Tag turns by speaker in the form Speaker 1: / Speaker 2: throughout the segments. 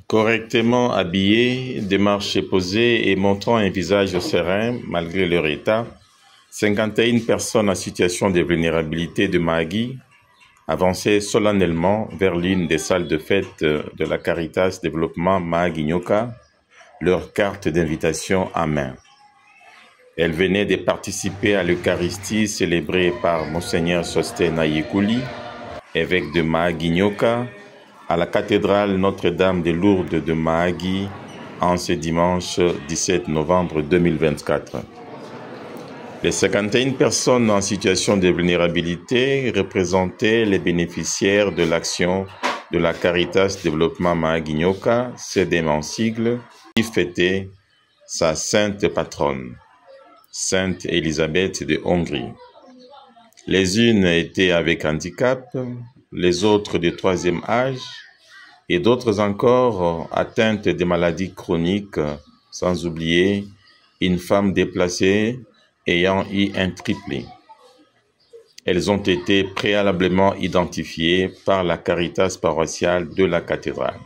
Speaker 1: Correctement habillés, démarche posée et montrant un visage serein malgré leur état, 51 personnes en situation de vulnérabilité de Mahagi avançaient solennellement vers l'une des salles de fête de la Caritas Développement Mahagi Nyoka, leur carte d'invitation en main. Elles venaient de participer à l'Eucharistie célébrée par Monseigneur Sosthène Ayekuli, évêque de Mahagi Nyoka, à la cathédrale Notre-Dame de Lourdes de Mahagi en ce dimanche 17 novembre 2024. Les 51 personnes en situation de vulnérabilité représentaient les bénéficiaires de l'action de la Caritas Développement Mahagi Nyoka, CDM en sigle, qui fêtait sa sainte patronne, Sainte Élisabeth de Hongrie. Les unes étaient avec handicap, les autres de troisième âge, et d'autres encore atteintes de maladies chroniques, sans oublier une femme déplacée ayant eu un triplé. Elles ont été préalablement identifiées par la Caritas paroissiale de la cathédrale.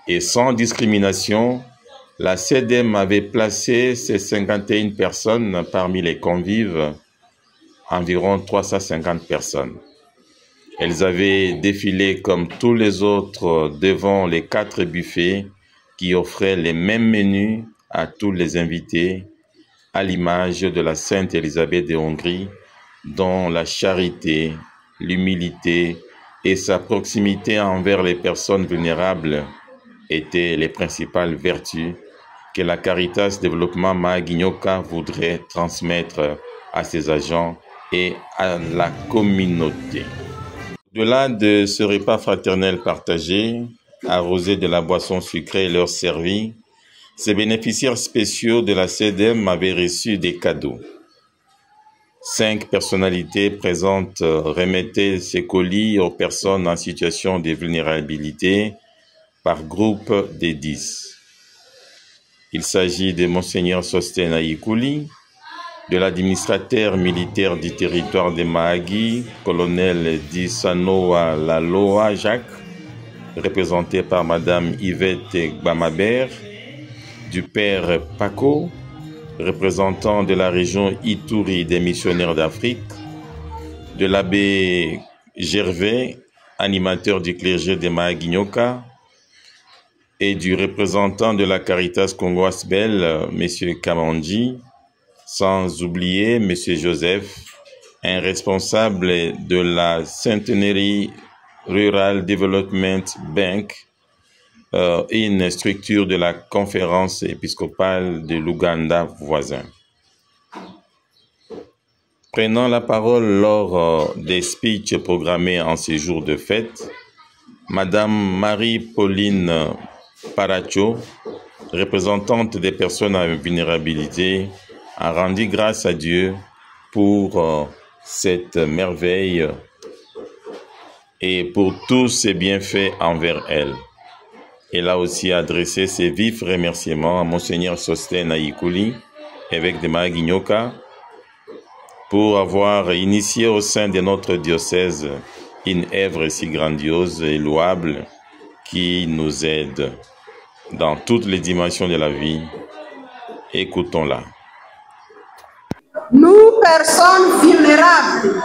Speaker 1: Et sans discrimination, la CDM avait placé ces 51 personnes parmi les convives, environ 350 personnes. Elles avaient défilé comme tous les autres devant les 4 buffets qui offraient les mêmes menus à tous les invités, à l'image de la Sainte Élisabeth de Hongrie, dont la charité, l'humilité et sa proximité envers les personnes vulnérables étaient les principales vertus que la Caritas Développement Mahagi Nyoka voudrait transmettre à ses agents et à la communauté. Au-delà de ce repas fraternel partagé, arrosé de la boisson sucrée leur servie, ces bénéficiaires spéciaux de la CDM avaient reçu des cadeaux. 5 personnalités présentes remettaient ces colis aux personnes en situation de vulnérabilité par groupe de 10. Il s'agit de Monseigneur Sosthène Ayekuli, de l'administrateur militaire du territoire de Mahagi, colonel Disanoa Laloa Jacques, représenté par Madame Yvette Gbamabert, du père Paco, représentant de la région Ituri des missionnaires d'Afrique, de l'abbé Gervais, animateur du clergé de Mahagi Nyoka, et du représentant de la Caritas Congoise Belle, M. Kamandji, sans oublier M. Joseph, un responsable de la Centenary Rural Development Bank, une structure de la conférence épiscopale de l'Ouganda voisin. Prenant la parole lors des speeches programmés en ces jours de fête, Madame Marie-Pauline Paracho, représentante des personnes à vulnérabilité, a rendu grâce à Dieu pour cette merveille et pour tous ses bienfaits envers elle. Elle a aussi adressé ses vifs remerciements à Monseigneur Sosthène Ayekuli, évêque de Mahagi Nyoka, pour avoir initié au sein de notre diocèse une œuvre si grandiose et louable qui nous aide dans toutes les dimensions de la vie. Écoutons-la.
Speaker 2: Nous, personnes vulnérables,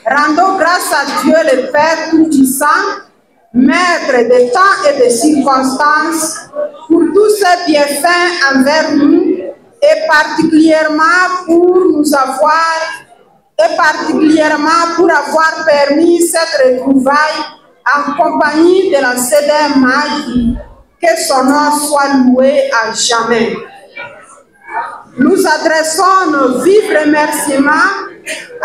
Speaker 2: rendons grâce à Dieu le Père Tout-Puissant, Maître des temps et des circonstances, pour tous ses bienfaits envers nous et particulièrement pour avoir permis cette retrouvaille en compagnie de la CDM Mahagi. Que son nom soit loué à jamais. Nous adressons nos vifs remerciements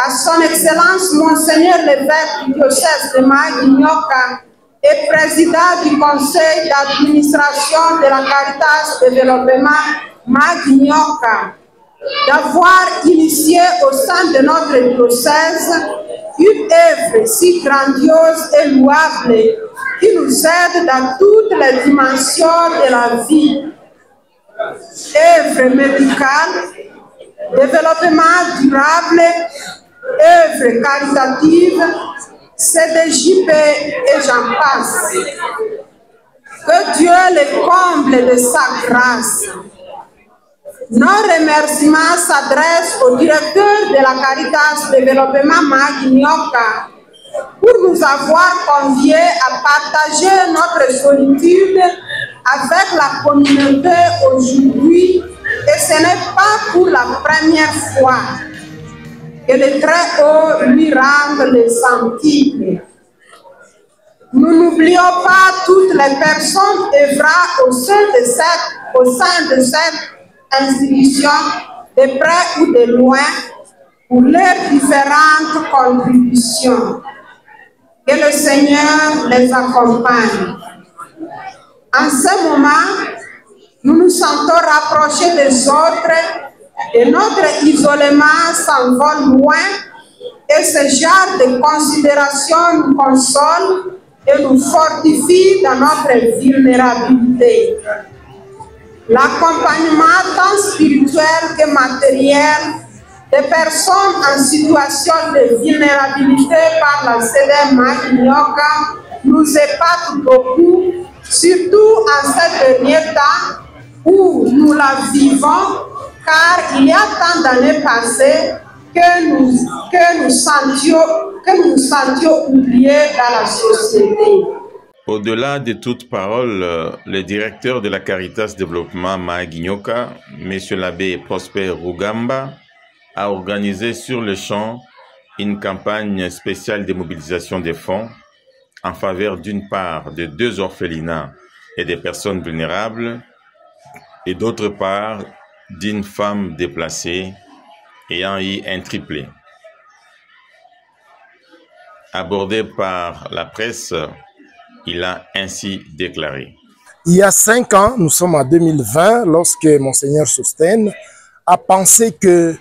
Speaker 2: à son Excellence Monseigneur l'évêque du diocèse de Mahagi Nyoka et président du conseil d'administration de la Caritas Développement Mahagi Nyoka d'avoir initié au sein de notre diocèse une œuvre si grandiose et louable qui nous aide dans toutes les dimensions de la vie. Œuvre médicale, développement durable, œuvre caritative, CDJP et j'en passe. Que Dieu les comble de sa grâce. Nos remerciements s'adressent au directeur de la Caritas Développement Mahagi Nyoka pour nous avoir conviés à partager notre solitude avec la communauté aujourd'hui, et ce n'est pas pour la première fois. Que le Très-Haut lui rende le centuple. Nous n'oublions pas toutes les personnes œuvrant au sein de cette institution, de près ou de loin, pour leurs différentes contributions. Que le Seigneur les accompagne. En ce moment, nous nous sentons rapprochés des autres et notre isolement s'envole loin, et ce genre de considération nous console et nous fortifie dans notre vulnérabilité. L'accompagnement tant spirituel que matériel des personnes en situation de vulnérabilité par la CDM Mahagi Nyoka nous épate beaucoup, surtout en ces derniers temps où nous la vivons, car il y a tant d'années passées que nous sentions oubliés dans la société.
Speaker 1: Au-delà de toute parole, le directeur de la Caritas Développement Mahagi Nyoka, M. l'abbé Prosper Rugamba, a organisé sur le champ une campagne spéciale de mobilisation des fonds en faveur d'une part de 2 orphelinats et des personnes vulnérables, et d'autre part d'une femme déplacée ayant eu un triplé. Abordé par la presse, il a ainsi déclaré.
Speaker 3: Il y a 5 ans, nous sommes en 2020, lorsque Monseigneur Sostène a pensé que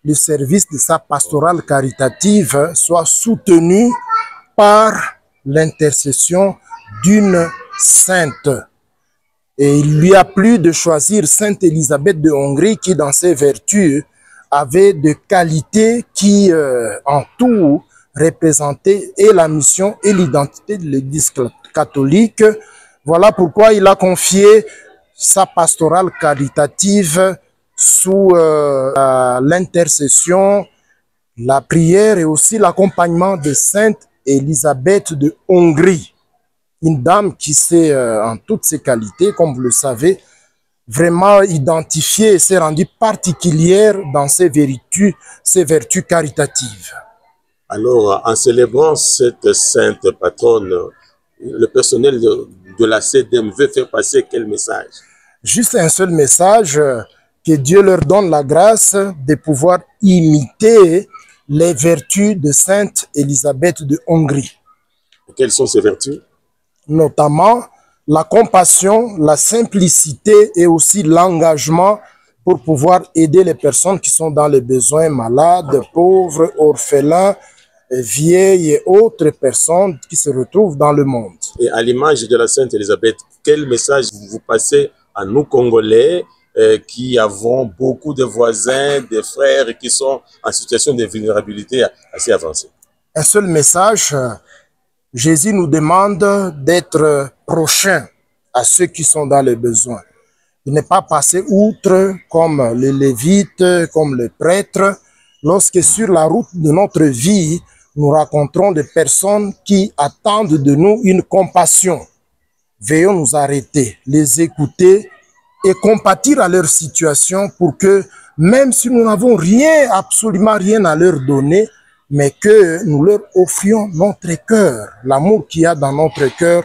Speaker 3: le service de sa pastorale caritative soit soutenu par l'intercession d'une sainte. Et il lui a plu de choisir Sainte Élisabeth de Hongrie qui, dans ses vertus, avait des qualités qui, en tout, représentaient et la mission et l'identité de l'Église catholique. Voilà pourquoi il a confié sa pastorale caritative sous l'intercession, la prière et aussi l'accompagnement de Sainte Élisabeth de Hongrie. Une dame qui s'est, en toutes ses qualités, comme vous le savez, vraiment identifiée et s'est rendue particulière dans ses vertus caritatives.
Speaker 4: Alors, en célébrant cette sainte patronne, le personnel de la CDM veut faire passer quel message?
Speaker 3: Juste un seul message, que Dieu leur donne la grâce de pouvoir imiter les vertus de Sainte Élisabeth de Hongrie.
Speaker 4: Et quelles sont ces vertus?
Speaker 3: Notamment la compassion, la simplicité et aussi l'engagement pour pouvoir aider les personnes qui sont dans les besoins, malades, pauvres, orphelins, vieilles et autres personnes qui se retrouvent dans le monde.
Speaker 4: Et à l'image de la Sainte Élisabeth, quel message vous passez à nous Congolais qui avons beaucoup de voisins, des frères qui sont en situation de vulnérabilité assez avancée?
Speaker 3: Un seul message, Jésus nous demande d'être prochains à ceux qui sont dans les besoins. De ne pas passer outre comme les lévites, comme les prêtres, lorsque sur la route de notre vie, nous rencontrons des personnes qui attendent de nous une compassion. Veillons nous arrêter, les écouter et compatir à leur situation pour que, même si nous n'avons rien, absolument rien à leur donner, mais que nous leur offrions notre cœur, l'amour qu'il y a dans notre cœur,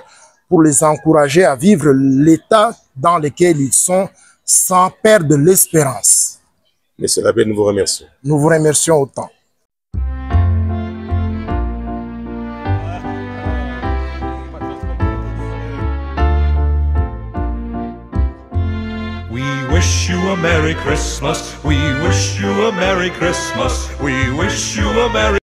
Speaker 3: pour les encourager à vivre l'état dans lequel ils sont sans perdre l'espérance.
Speaker 4: Monsieur l'abbé, nous vous remercions.
Speaker 3: Nous vous remercions autant.
Speaker 5: We wish you a Merry Christmas. We wish you a Merry Christmas. We wish you a Merry